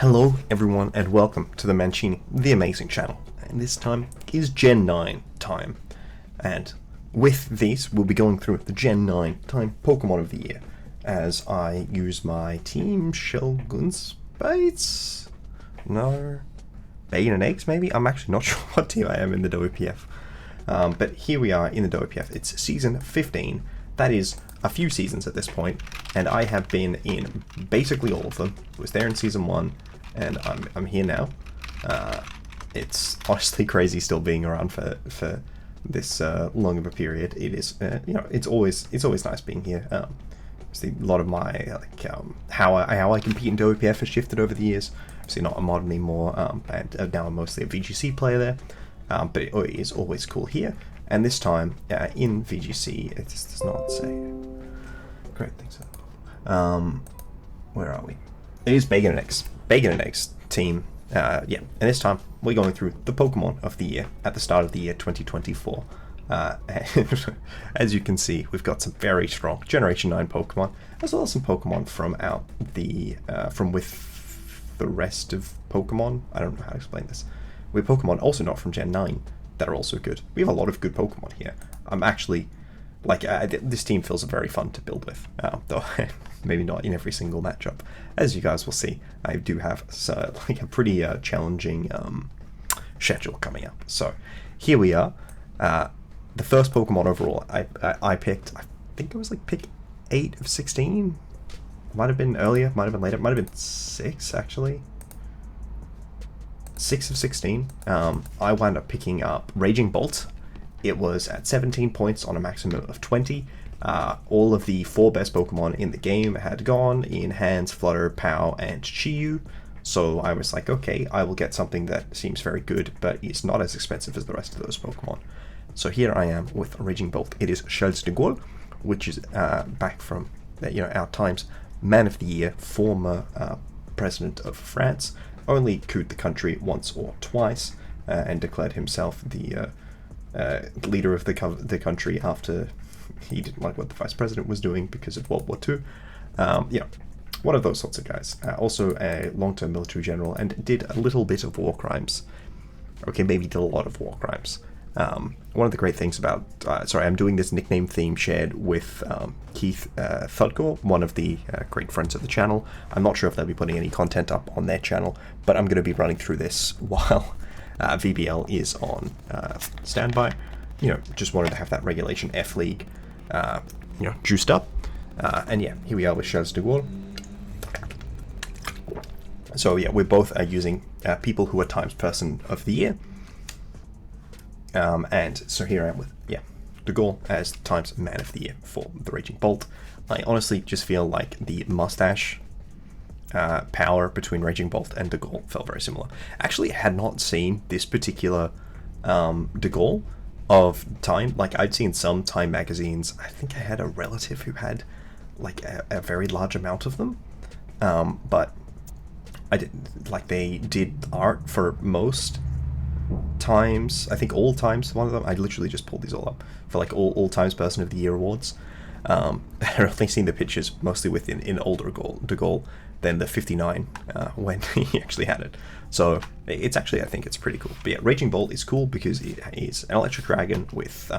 Hello everyone and welcome to the Mancini, the amazing channel. And this time is Gen 9 time. And with these, we'll be going through the Gen 9 time Pokemon of the Year as I use my Team Shelgunspites? No. Bacon and Eggs maybe? I'm actually not sure what team I am in the WPF. But here we are in the WPF. It's season 15. That is a few seasons at this point, and I have been in basically all of them. I was there in season 1, and I'm here now. It's honestly crazy still being around for this long of a period. It is, it's always nice being here. Obviously, a lot of my how I compete in WPF has shifted over the years. Obviously, not a mod anymore, and now I'm mostly a VGC player there. But it is always cool here. And this time in VGC, it just does not say. Great, thanks. Where are we? It is Bacon and Eggs. Bacon and Eggs team. And this time we're going through the Pokemon of the year at the start of the year 2024. And as you can see, we've got some very strong Generation 9 Pokemon, as well as some Pokemon from from with the rest of Pokemon. I don't know how to explain this. We have Pokemon also not from Gen 9 that are also good. We have a lot of good Pokemon here. I'm actually, this team feels very fun to build with, though maybe not in every single matchup. As you guys will see, I do have a pretty challenging schedule coming up. So here we are. The first Pokemon overall I picked, I think it was pick 8 of 16. Might have been earlier, might have been later, might have been 6 actually. 6 of 16. I wound up picking up Raging Bolt. It was at 17 points on a maximum of 20. All of the 4 best Pokemon in the game had gone in Hands, Flutter, Pow, and Chiyu. So I was like, okay, I will get something that seems very good, but it's not as expensive as the rest of those Pokemon. So here I am with Raging Bolt. It is Charles de Gaulle, which is back from our times Man of the Year, former president of France. Only cooed the country once or twice, and declared himself the leader of the country after he didn't like what the vice president was doing because of World War II. One of those sorts of guys. Also a long-term military general, and did a little bit of war crimes. Okay, maybe did a lot of war crimes. One of the great things about... I'm doing this nickname theme shared with Keith Thudgore, one of the great friends of the channel. I'm not sure if they'll be putting any content up on their channel, but I'm going to be running through this while VBL is on standby. Just wanted to have that Regulation F League, juiced up. And yeah, here we are with Charles de Gaulle. So yeah, we're both using people who are Times Person of the Year. And so here I am with, de Gaulle as Times Man of the Year for the Raging Bolt. I honestly just feel like the mustache power between Raging Bolt and de Gaulle felt very similar. Actually, I had not seen this particular de Gaulle of Time. I'd seen some Time magazines. I think I had a relative who had a very large amount of them. But I didn't, they did art for most Times, I think all Times, one of them. I literally just pulled these all up for all Times Person of the Year awards. I've only seen the pictures mostly in older de Gaulle than the 59 when he actually had it. So it's actually, I think it's pretty cool. But yeah, Raging Bolt is cool because it is an electric dragon with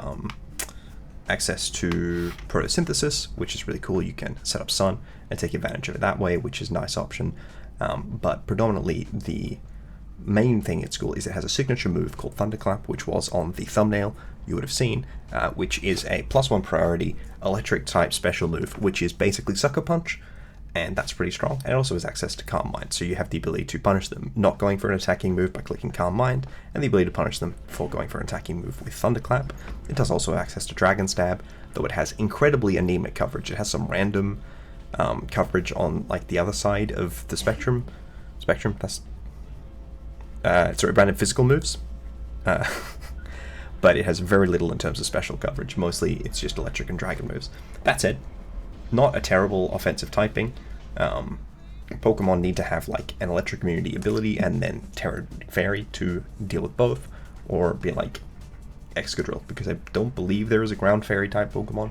access to photosynthesis, which is really cool. You can set up sun and take advantage of it that way, which is a nice option. But predominantly the main thing at school is it has a signature move called Thunderclap, which was on the thumbnail you would have seen, which is a +1 priority electric type special move, which is basically Sucker Punch, and that's pretty strong. And it also has access to Calm Mind, so you have the ability to punish them not going for an attacking move by clicking Calm Mind, and the ability to punish them for going for an attacking move with Thunderclap. It does also have access to Dragon Stab, though it has incredibly anemic coverage. It has some random coverage on the other side of the spectrum. That's random physical moves, but it has very little in terms of special coverage. Mostly it's just electric and dragon moves. That said, not a terrible offensive typing. Pokemon need to have an electric immunity ability and then Terra Fairy to deal with both, or be Excadrill, because I don't believe there is a ground fairy type Pokemon.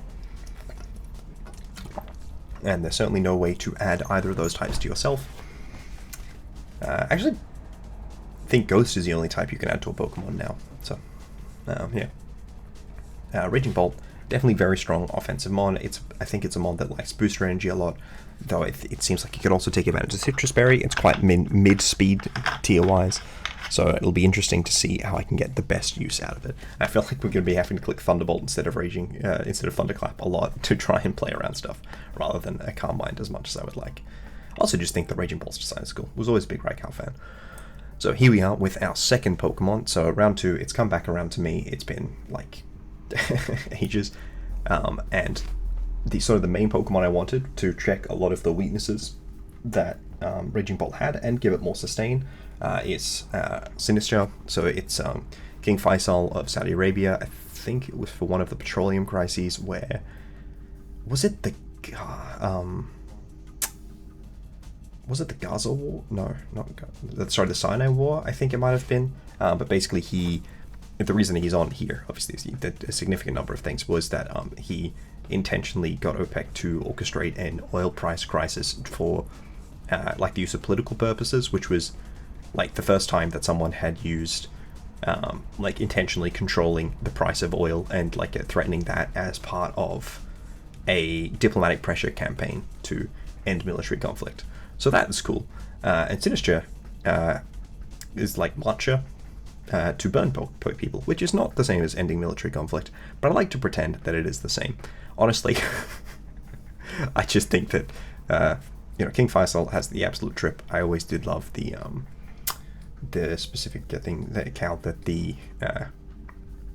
And there's certainly no way to add either of those types to yourself. Actually, I think Ghost is the only type you can add to a Pokemon now. So, yeah. Raging Bolt, definitely very strong offensive mon. I think it's a mon that likes booster energy a lot, though it seems like you could also take advantage of Citrus Berry. It's quite mid-speed tier-wise, so it'll be interesting to see how I can get the best use out of it. I feel like we're going to be having to click Thunderbolt instead of Thunderclap a lot to try and play around stuff, rather than a Calm Mind as much as I would like. I also just think the Raging Bolt's design is cool. Was always a big Raikou fan. So here we are with our second Pokemon. So round 2, it's come back around to me. It's been like ages, and the main Pokemon I wanted to check a lot of the weaknesses that Raging Bolt had and give it more sustain is Sinistcha. So it's King Faisal of Saudi Arabia. I think it was for one of the petroleum crises. Where was it? The was it the Gaza War? No, not sorry, the Sinai War. I think it might have been. But basically, the reason he's on here, obviously, a significant number of things, was that he intentionally got OPEC to orchestrate an oil price crisis for like the use of political purposes, which was like the first time that someone had used like intentionally controlling the price of oil and like threatening that as part of a diplomatic pressure campaign to end military conflict. So that's cool. And Sinistcha is like matcha to burn people, which is not the same as ending military conflict, but I like to pretend that it is the same. Honestly, I just think that King Faisal has the absolute trip. I always did love the specific thing, the account that the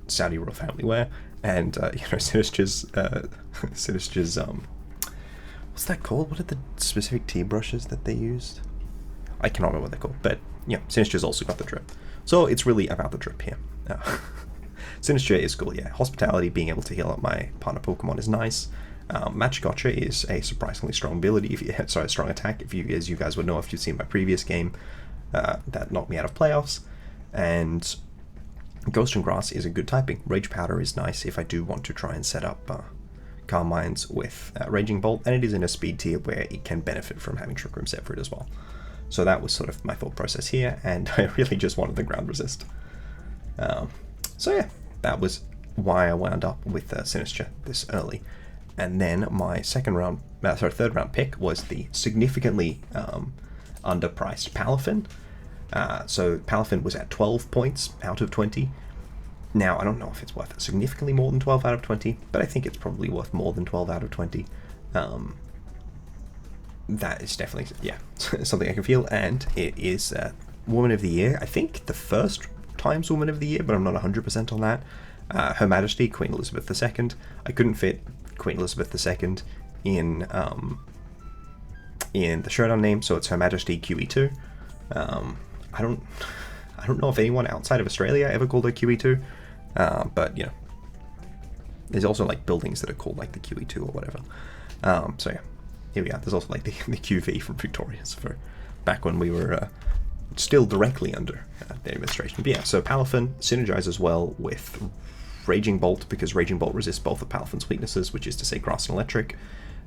Saudi royal family wear, and Sinistcha's what's that called? What are the specific tea brushes that they used? I cannot remember what they're called, but yeah, Sinistcha's also got the drip. So it's really about the drip here. Sinistcha is cool, yeah. Hospitality, being able to heal up my partner Pokemon is nice. Match Gotcha is a surprisingly strong ability, strong attack, as you guys would know if you've seen my previous game that knocked me out of playoffs. And Ghost and Grass is a good typing. Rage Powder is nice if I do want to try and set up Calm Minds with Raging Bolt, and it is in a speed tier where it can benefit from having Trick Room set for it as well. So that was sort of my thought process here, and I really just wanted the ground resist. So yeah, that was why I wound up with Sinistcha this early. And then my third round pick was the significantly underpriced Palafin. So Palafin was at 12 points out of 20. Now, I don't know if it's worth significantly more than 12 out of 20, but I think it's probably worth more than 12 out of 20. That is definitely, yeah, something I can feel, and it is Woman of the Year. I think the first times Woman of the Year, but I'm not 100% on that. Her Majesty, Queen Elizabeth II. I couldn't fit Queen Elizabeth II in the showdown name, so it's Her Majesty QE2. I don't know if anyone outside of Australia ever called her QE2, but there's also like buildings that are called like the QE2 or whatever. So yeah, here we are. There's also like the QV from Victoria's for back when we were still directly under the administration. But yeah, so Palafin synergizes well with Raging Bolt because Raging Bolt resists both of Palafin's weaknesses, which is to say Grass and Electric.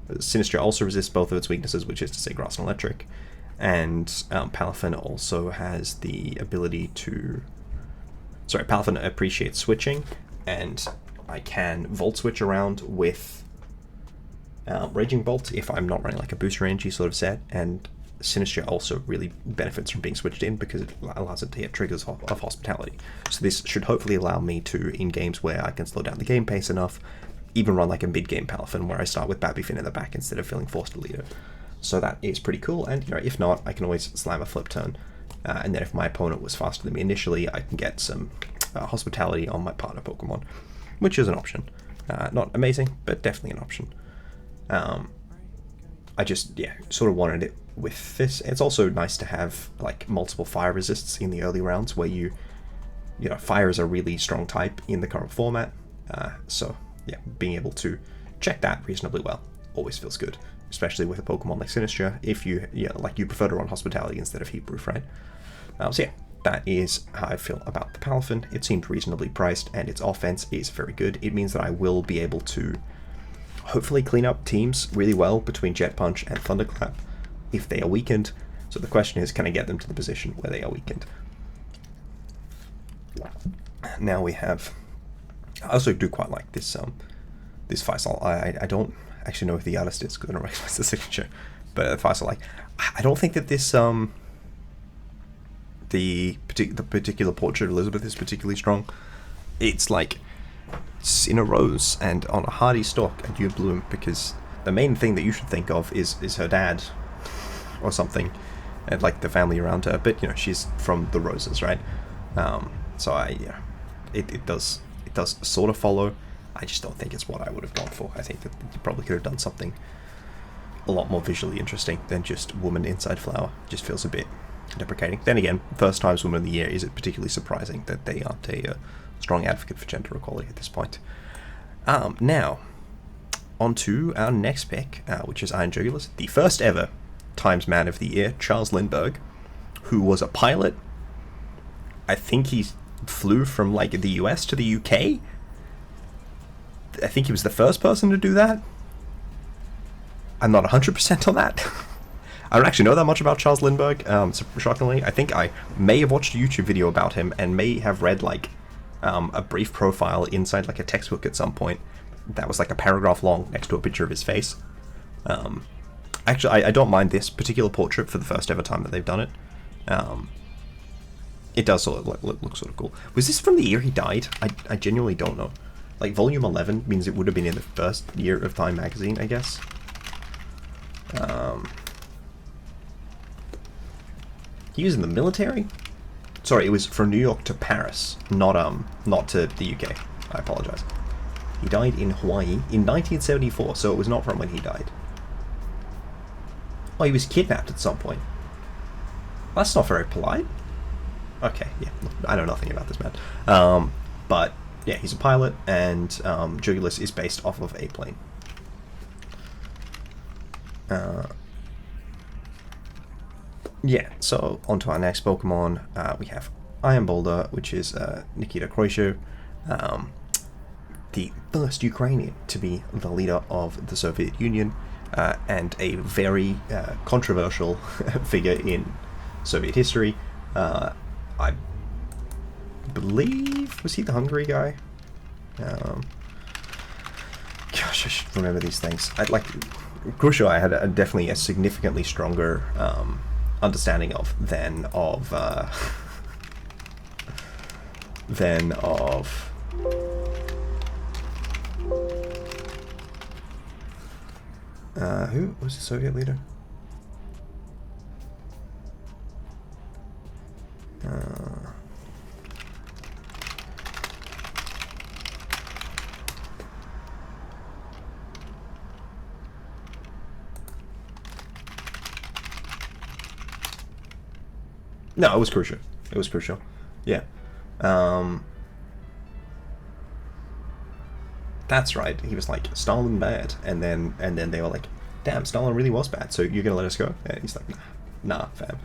Sinistcha also resists both of its weaknesses, which is to say Grass and Electric. And Palafin also has the ability to... Palafin appreciates switching, and I can Volt Switch around with Raging Bolt if I'm not running like a booster energy sort of set, and Sinistcha also really benefits from being switched in because it allows it to hit triggers of Hospitality. So this should hopefully allow me to, in games where I can slow down the game pace enough, even run like a mid-game Palafin where I start with Babbyfin in the back instead of feeling forced to lead it. So that is pretty cool, and if not, I can always slam a flip turn, and then if my opponent was faster than me initially, I can get some Hospitality on my partner Pokemon, which is an option. Not amazing, but definitely an option. I just, sort of wanted it with this. It's also nice to have like multiple fire resists in the early rounds where fire is a really strong type in the current format. So yeah, being able to check that reasonably well always feels good, especially with a Pokemon like Sinistcha, if you prefer to run Hospitality instead of Heat Proof, right? So yeah, that is how I feel about the Palafin. It seemed reasonably priced, and its offense is very good. It means that I will be able to hopefully clean up teams really well between Jet Punch and Thunderclap if they are weakened. So the question is, can I get them to the position where they are weakened? Now we have... I also do quite like this this Faisal. I don't actually know who the artist is because I don't recognize the signature. But Faisal, like, I don't think that this the particular portrait of Elizabeth is particularly strong. It's like in a rose and on a hardy stalk and you bloom, because the main thing that you should think of is her dad or something, and like the family around her. But you know, she's from the roses, right? So it does sort of follow. I just don't think it's what I would have gone for. I think that you probably could have done something a lot more visually interesting than just woman inside flower. Just feels a bit deprecating. Then again, first times Woman of the Year, is it particularly surprising that they aren't a strong advocate for gender equality at this point? Now, on to our next pick, which is Iron Jugulis, the first ever Times Man of the Year, Charles Lindbergh, who was a pilot. I think he flew from like the US to the UK. I think he was the first person to do that. I'm not 100% on that. I don't actually know that much about Charles Lindbergh, so shockingly. I think I may have watched a YouTube video about him and may have read like a brief profile inside like a textbook at some point that was like a paragraph long next to a picture of his face. Actually, I don't mind this particular portrait for the first ever time that they've done it. It does sort of look sort of cool. Was this from the year he died? I genuinely don't know. Like, volume 11 means it would have been in the first year of Time magazine, I guess. He was in the military? Sorry, it was from New York to Paris, not to the UK. I apologize. He died in Hawaii in 1974, so it was not from when he died. Oh, he was kidnapped at some point. That's not very polite. Okay, yeah, I know nothing about this man. But, yeah, he's a pilot, and Jugulis is based off of a plane. Yeah, so on to our next Pokemon. We have Iron Boulder, which is Nikita Khrushchev, the first Ukrainian to be the leader of the Soviet Union, and a very controversial figure in Soviet history. I believe, was he the Hungary guy? Gosh, I should remember these things. I'd like Khrushchev. I had definitely a significantly stronger understanding of than of who was the Soviet leader? No, it was Khrushchev. It was Khrushchev. Yeah. That's right. He was like, Stalin bad, and then they were like, damn, Stalin really was bad. So you're gonna let us go? And he's like, nah, fam.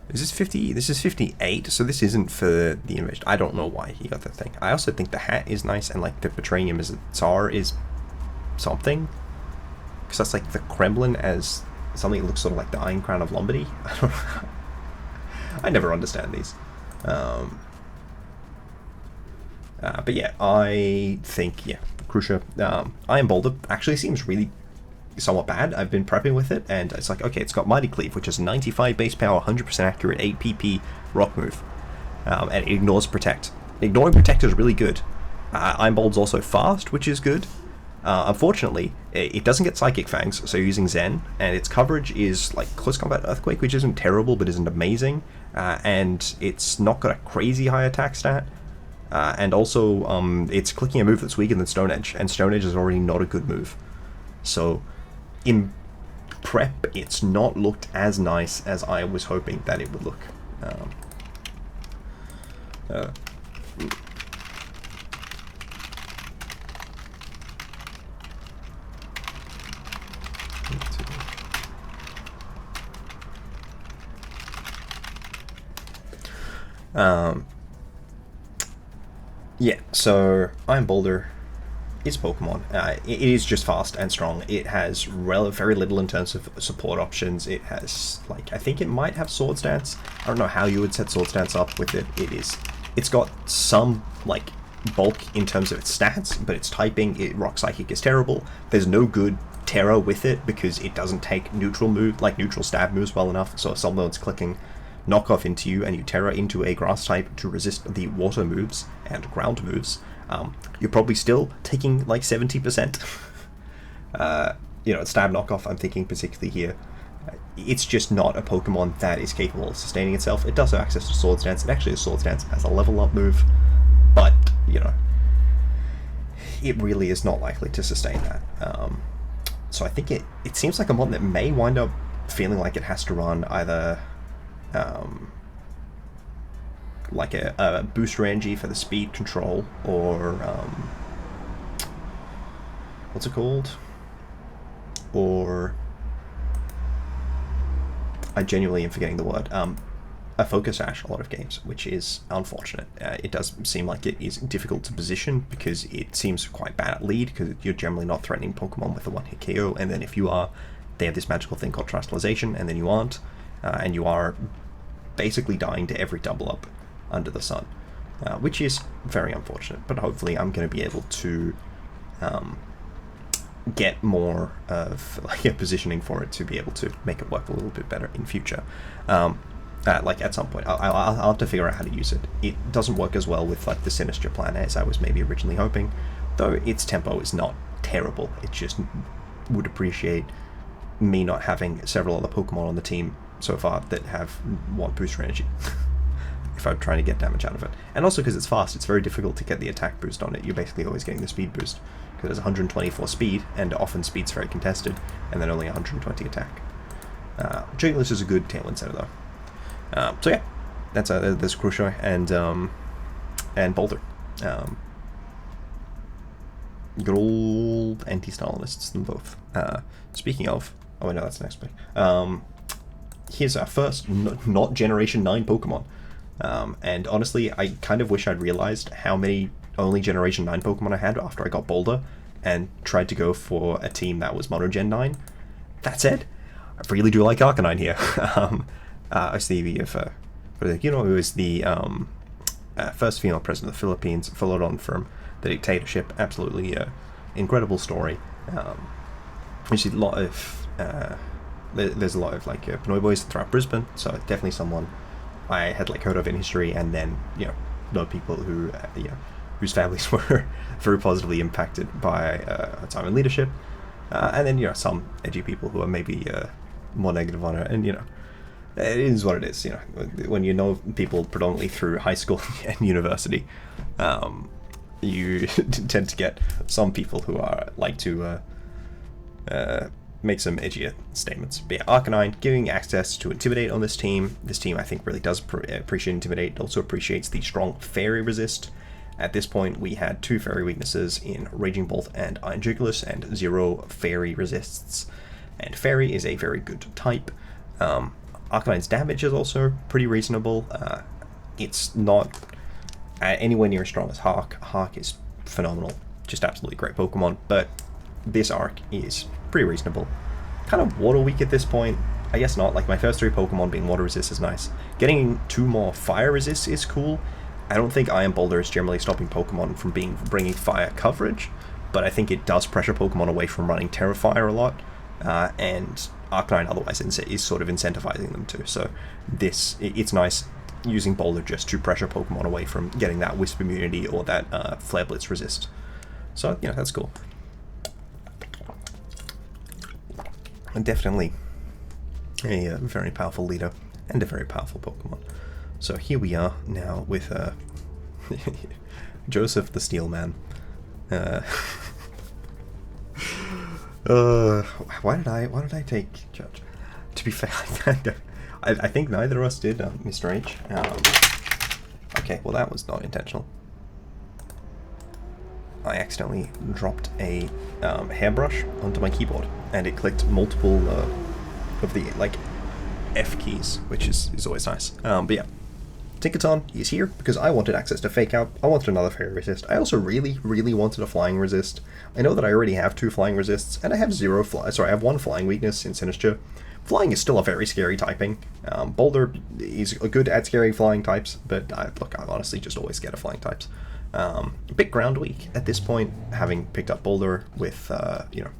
Is this 50? This is 58. So this isn't for the invasion. I don't know why he got that thing. I also think the hat is nice, and like the portraying him as a Tsar is something, because that's like the Kremlin as something that looks sort of like the Iron Crown of Lombardy. I don't know. I never understand these. But yeah, I think, yeah, Khrushchev. Iron Boulder actually seems really somewhat bad. I've been prepping with it, and it's like, okay, it's got Mighty Cleave, which is 95 base power, 100% accurate, 8 PP rock move, and it ignores Protect. Ignoring Protect is really good. Iron Boulder's also fast, which is good. Unfortunately, it doesn't get Psychic Fangs, so you're using Zen, and its coverage is like Close Combat Earthquake, which isn't terrible, but isn't amazing, and it's not got a crazy high attack stat, and also it's clicking a move that's weaker than Stone Edge, and Stone Edge is already not a good move. So, in prep, it's not looked as nice as I was hoping that it would look. Yeah, so Iron Boulder is Pokemon. It is just fast and strong. It has very little in terms of support options. It has, like, I think it might have Sword Stance. I don't know how you would set Sword Stance up with it. It's got some, like, bulk in terms of its stats, but its typing, Rock Psychic is terrible. There's no good Terra with it because it doesn't take neutral stab moves well enough. So if someone's clicking Knockoff into you and you Terra into a grass type to resist the water moves and ground moves, you're probably still taking like 70%. Stab Knockoff, I'm thinking particularly here. It's just not a Pokemon that is capable of sustaining itself. It does have access to Sword Stance. It actually has Sword Stance as a level up move, but, it really is not likely to sustain that. So I think it seems like a mod that may wind up feeling like it has to run either like a booster energy for the speed control, or what's it called? Or I genuinely am forgetting the word. A Focus Sash a lot of games, which is unfortunate. It does seem like it is difficult to position because it seems quite bad at lead, because you're generally not threatening Pokemon with a one-hit KO, and then if you are, they have this magical thing called Terastallization, and then you aren't, and you are basically dying to every double up under the sun, which is very unfortunate. But hopefully I'm going to be able to get more of like a positioning for it to be able to make it work a little bit better in future. Like at some point I'll have to figure out how to use it. It doesn't work as well with like the Sinistcha plan as I was maybe originally hoping, though its tempo is not terrible. It just would appreciate me not having several other Pokemon on the team so far that have one booster energy if I'm trying to get damage out of it. And also because it's fast, it's very difficult to get the attack boost on it. You're basically always getting the speed boost because it's 124 speed, and often speed's very contested, and then only 120 attack. Jugulis is a good Tailwind setter though. So yeah, that's there's Crucio and Boulder. Good old anti-Stalinists, them both. Speaking of, oh no, that's the next play. Here's our first not Generation 9 Pokemon. And honestly, I kind of wish I'd realized how many only Generation 9 Pokemon I had after I got Boulder and tried to go for a team that was Mono Gen 9. That said, I really do like Arcanine here. Stevie, who is the first female president of the Philippines, followed on from the dictatorship. Absolutely incredible story. You see a lot of there's a lot of like Pinoy boys throughout Brisbane, so definitely someone I had like heard of in history, and then know people who whose families were very positively impacted by a time in leadership, and then some edgy people who are maybe more negative on it, and it is what it is. When you know people predominantly through high school and university, you tend to get some people who are like to make some edgier statements. But yeah, Arcanine giving access to Intimidate on this team. This team I think really does appreciate Intimidate. It also appreciates the strong Fairy resist. At this point we had 2 Fairy weaknesses in Raging Bolt and Iron Jugulis, and 0 Fairy resists. And Fairy is a very good type. Arcanine's damage is also pretty reasonable. It's not anywhere near as strong as Hark. Hark is phenomenal, just absolutely great Pokemon, but this arc is pretty reasonable. Kind of water weak at this point. I guess not. Like my first 3 Pokemon being water resist is nice. Getting 2 more fire resist is cool. I don't think Iron Boulder is generally stopping Pokemon from bringing fire coverage, but I think it does pressure Pokemon away from running Terra Fire a lot, and Arcanine otherwise is sort of incentivizing them to. So it's nice using Boulder just to pressure Pokemon away from getting that Wisp immunity or that Flare Blitz resist. So that's cool. And definitely a very powerful leader and a very powerful Pokemon. So here we are now with Joseph the Steel Man. Why did I take Judge? To be fair, I think neither of us did, Mr. H. Okay, well that was not intentional. I accidentally dropped a hairbrush onto my keyboard, and it clicked multiple of the F keys, which is always nice. But yeah, Tinkaton is here because I wanted access to Fake Out, I wanted another Fairy Resist, I also really wanted a Flying Resist. I know that I already have 2 Flying Resists, and I have I have 1 Flying Weakness in Sinistcha. Flying is still a very scary typing. Boulder is good at scary flying types, but look, I'm honestly just always scared of flying types. A bit ground weak at this point, having picked up Boulder with, you know,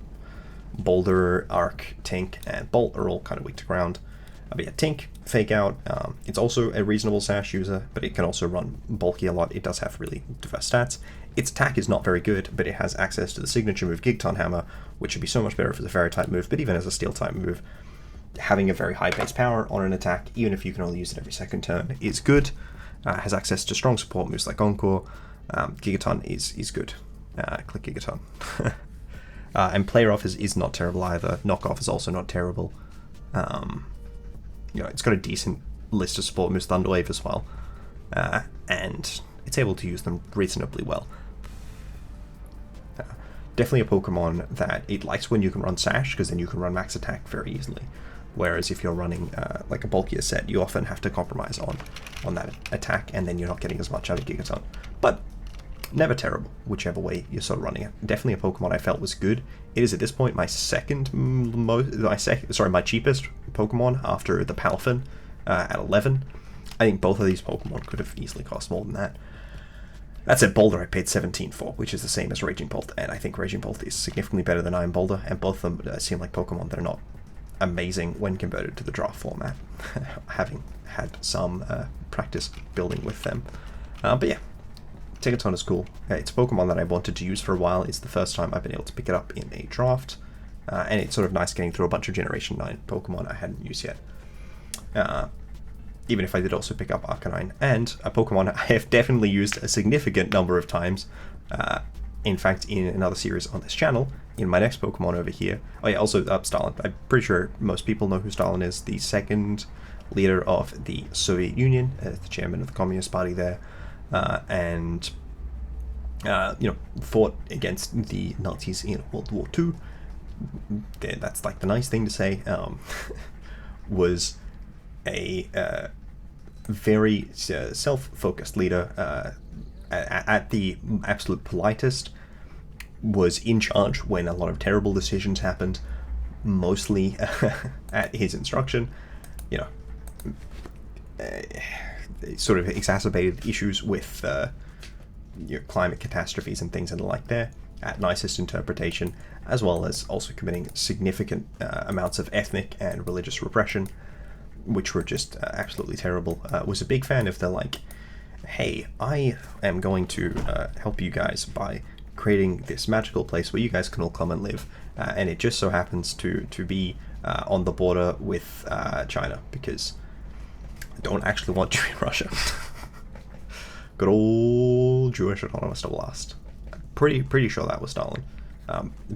Boulder, Arc, Tink, and Bolt are all kind of weak to ground. But yeah, Tink, Fake Out, it's also a reasonable Sash user, but it can also run bulky a lot. It does have really diverse stats. Its attack is not very good, but it has access to the signature move Gigaton Hammer, which would be so much better for the Fairy type move, but even as a Steel type move, having a very high base power on an attack, even if you can only use it every second turn, is good. Has access to strong support moves like Encore. Gigaton is good. Click Gigaton. And Player Off is not terrible either. Knockoff is also not terrible. You know, it's got a decent list of support moves, Thunderwave as well, and it's able to use them reasonably well. Definitely a Pokemon that it likes when you can run Sash, because then you can run Max Attack very easily. Whereas if you're running like a bulkier set, you often have to compromise on that attack, and then you're not getting as much out of Gigaton. But never terrible, whichever way you're sort of running it. Definitely a Pokemon I felt was good. It is at this point my my cheapest Pokemon after the Palafin at 11. I think both of these Pokemon could have easily cost more than that. That said, Boulder I paid 17 for, which is the same as Raging Bolt, and I think Raging Bolt is significantly better than Iron Boulder, and both of them seem like Pokemon that are not amazing when converted to the draft format, having had some practice building with them. But yeah, Tinkaton is cool. It's a Pokemon that I wanted to use for a while. It's the first time I've been able to pick it up in a draft, and it's sort of nice getting through a bunch of Generation 9 Pokemon I hadn't used yet. Even if I did also pick up Arcanine, and a Pokemon I have definitely used a significant number of times. In fact, in another series on this channel, in my next Pokemon over here. Oh yeah, also Stalin. I'm pretty sure most people know who Stalin is, the second leader of the Soviet Union, the chairman of the Communist Party there, and you know, fought against the Nazis in World War II. That's like the nice thing to say. Was a very self-focused leader, at the absolute politest, was in charge when a lot of terrible decisions happened, mostly at his instruction. You know, sort of exacerbated issues with you know, climate catastrophes and things and the like there, at nicest interpretation, as well as also committing significant amounts of ethnic and religious repression, which were just absolutely terrible. Was a big fan of the, like, hey, I am going to help you guys by creating this magical place where you guys can all come and live, and it just so happens to be on the border with China, because I don't actually want you in Russia. Good old Jewish autonomous to blast. Pretty sure that was Stalin.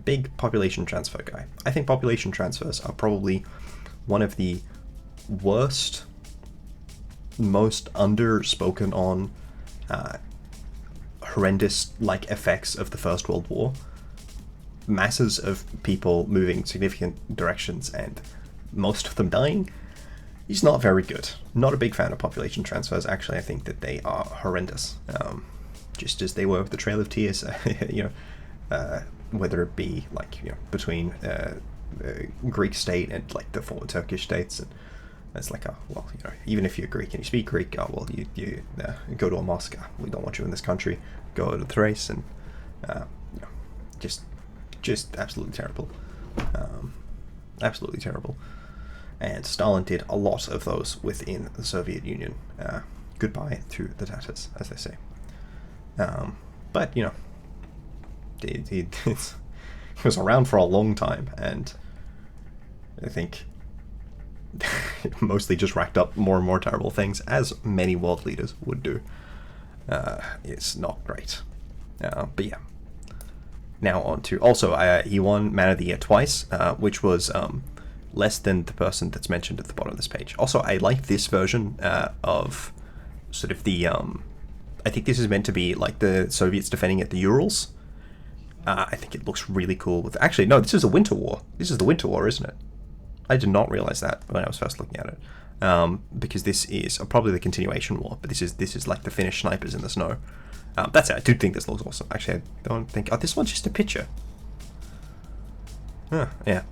Big population transfer guy. I think population transfers are probably one of the worst, most underspoken on, horrendous like effects of the First World War. Masses of people moving significant directions and most of them dying is not very good. Not a big fan of population transfers. Actually, I think that they are horrendous. Just as they were with the Trail of Tears, you know, whether it be like, you know, between Greek state and like the former Turkish states, and it's like, oh, well, you know, even if you're Greek and you speak Greek, oh, well, you go to a mosque. We don't want you in this country. Go to Thrace, and you know, just absolutely terrible. Absolutely terrible. And Stalin did a lot of those within the Soviet Union. Goodbye to the Tatars, as they say. But, you know, he was around for a long time, and I think mostly just racked up more and more terrible things, as many world leaders would do. It's not great. But yeah. Now on to... Also, he won Man of the Year twice, which was less than the person that's mentioned at the bottom of this page. Also, I like this version of sort of the... I think this is meant to be like the Soviets defending at the Urals. I think it looks really cool. With actually, no, this is the Winter War. This is the Winter War, isn't it? I did not realize that when I was first looking at it. because this is probably the continuation war, but this is like the Finnish snipers in the snow. That's it. I do think this looks awesome. Actually, I don't think... Oh, this one's just a picture. Yeah.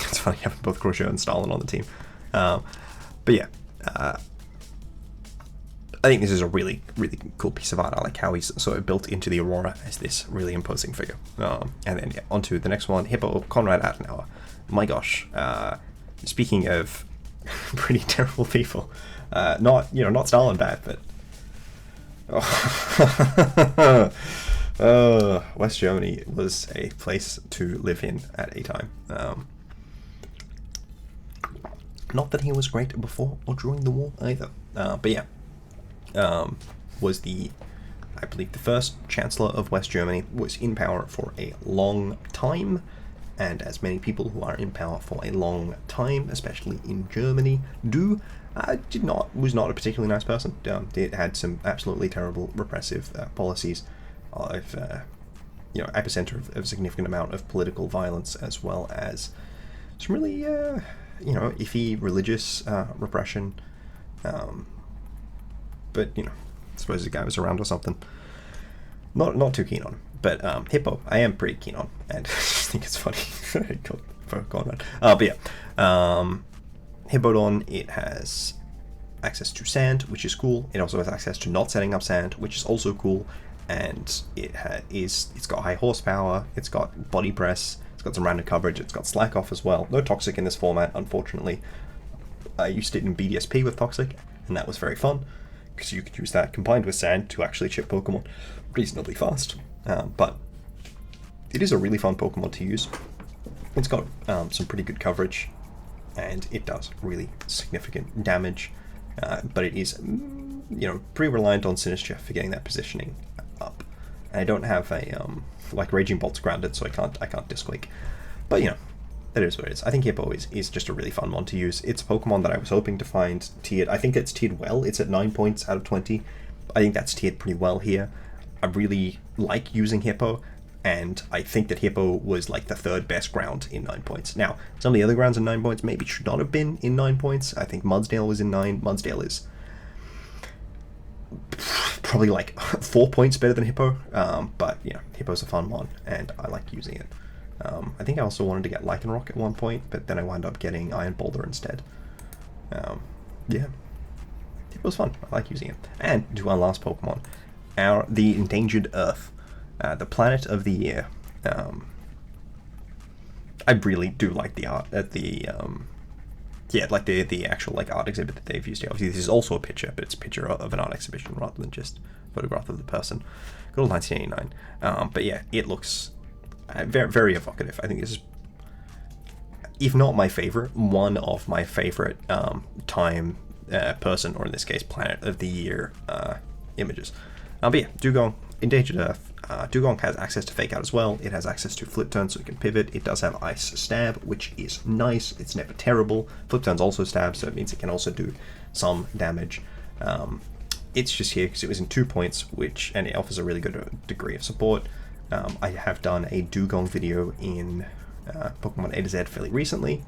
It's funny having both Crochet and Stalin on the team. But yeah. I think this is a really, really cool piece of art. I like how he's sort of built into the Aurora as this really imposing figure. And then, yeah, on to the next one. Hippo Conrad Adenauer. My gosh. Speaking of pretty terrible people. Not Stalin bad, but... West Germany was a place to live in at a time. Not that he was great before or during the war either. But yeah, was I believe the first Chancellor of West Germany, was in power for a long time, and as many people who are in power for a long time, especially in Germany, do, was not a particularly nice person. It had some absolutely terrible repressive policies, of epicenter of a significant amount of political violence, as well as some really iffy religious repression. But I suppose the guy was around or something. Not too keen on him. But Hippo, I am pretty keen on, and I just think it's funny. But yeah, Hippowdon, it has access to sand, which is cool. It also has access to not setting up sand, which is also cool. And it's got high horsepower. It's got body press. It's got some random coverage. It's got slack off as well. No toxic in this format, unfortunately. I used it in BDSP with toxic, and that was very fun because you could use that combined with sand to actually chip Pokemon reasonably fast. But it is a really fun Pokemon to use. It's got some pretty good coverage, and it does really significant damage. But it is, pretty reliant on Sinistcha for getting that positioning up. And I don't have a Raging Bolt's grounded, so I can't Disquake. But that is what it is. I think Hippo is just a really fun one to use. It's a Pokemon that I was hoping to find tiered. I think it's tiered well. It's at 9 points out of 20. I think that's tiered pretty well here. I really like using Hippo, and I think that Hippo was like the third best ground in 9 points. Now, some of the other grounds in 9 points maybe should not have been in 9 points. I think Mudsdale was in 9. Mudsdale is probably like 4 points better than Hippo, but Hippo's a fun one, and I like using it. I think I also wanted to get Lycanroc at one point, but then I wound up getting Iron Boulder instead. Yeah, Hippo's fun. I like using it. And to our last Pokemon, the Endangered Earth, the Planet of the Year. I really do like the art at the the actual art exhibit that they've used here. Obviously, this is also a picture, but it's a picture of an art exhibition rather than just a photograph of the person. Good old 1989. But yeah, it looks very, very evocative. I think this is, if not my favorite, one of my favorite time person, or in this case, Planet of the Year images. But yeah, Dewgong, Endangered Earth. Dewgong has access to Fake Out as well. It has access to Flip Turn, so it can pivot. It does have Ice Stab, which is nice. It's never terrible. Flip Turn's also Stab, so it means it can also do some damage. It's just here because it was in 2 points, and it offers a really good degree of support. I have done a Dewgong video in Pokemon A to Z fairly recently.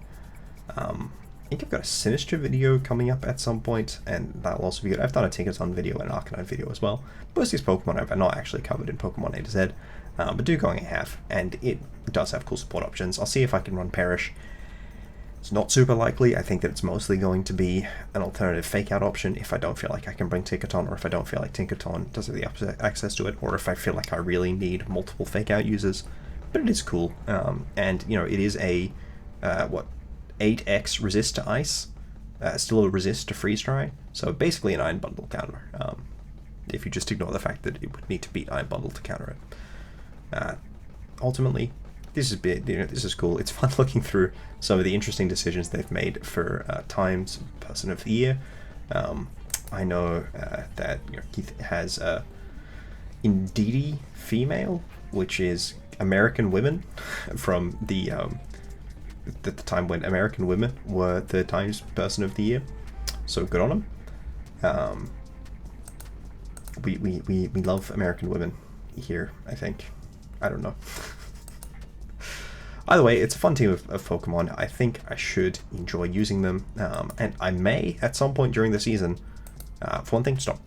I think I've got a Sinistcha video coming up at some point, and that'll also be good. I've done a Tinkaton video and an Arcanine video as well. Most of these Pokemon I've not actually covered in Pokemon A to Z, but Dewgong I have, and it does have cool support options. I'll see if I can run Perish. It's not super likely. I think that it's mostly going to be an alternative Fake Out option if I don't feel like I can bring Tinkaton, or if I don't feel like Tinkaton does have the access to it, or if I feel like I really need multiple Fake Out users. But it is cool, and it is a 8x resist to ice, still a resist to freeze dry, so basically an Iron Bundle counter, if you just ignore the fact that it would need to beat Iron Bundle to counter it. Ultimately, this is big. This is cool. It's fun looking through some of the interesting decisions they've made for Times Person of the Year. I know that Keith has Indeedee Female, which is American women from the time when American women were the Times Person of the Year, so good on them. We love American women here, I think. I don't know. Either way, it's a fun team of Pokemon. I think I should enjoy using them, and I may, at some point during the season, for one thing, stop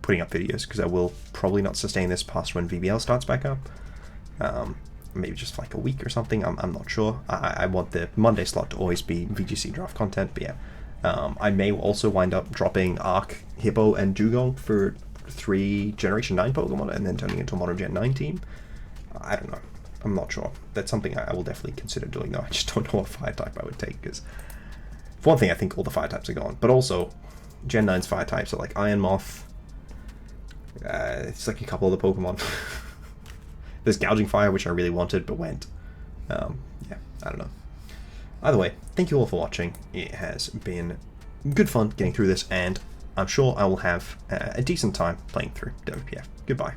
putting up videos, because I will probably not sustain this past when VBL starts back up. Maybe just like a week or something, I'm not sure. I want the Monday slot to always be VGC draft content, but yeah. I may also wind up dropping Arc, Hippo, and Dewgong for 3 Generation 9 Pokemon, and then turning into a Modern Gen 9 team. I don't know. I'm not sure. That's something I will definitely consider doing, though. I just don't know what fire type I would take, because for one thing, I think all the fire types are gone, but also Gen 9's fire types are like Iron Moth. It's like a couple of the Pokemon. There's Gouging Fire, which I really wanted, but went. Yeah, I don't know. Either way, thank you all for watching. It has been good fun getting through this, and I'm sure I will have a decent time playing through WPF. Goodbye.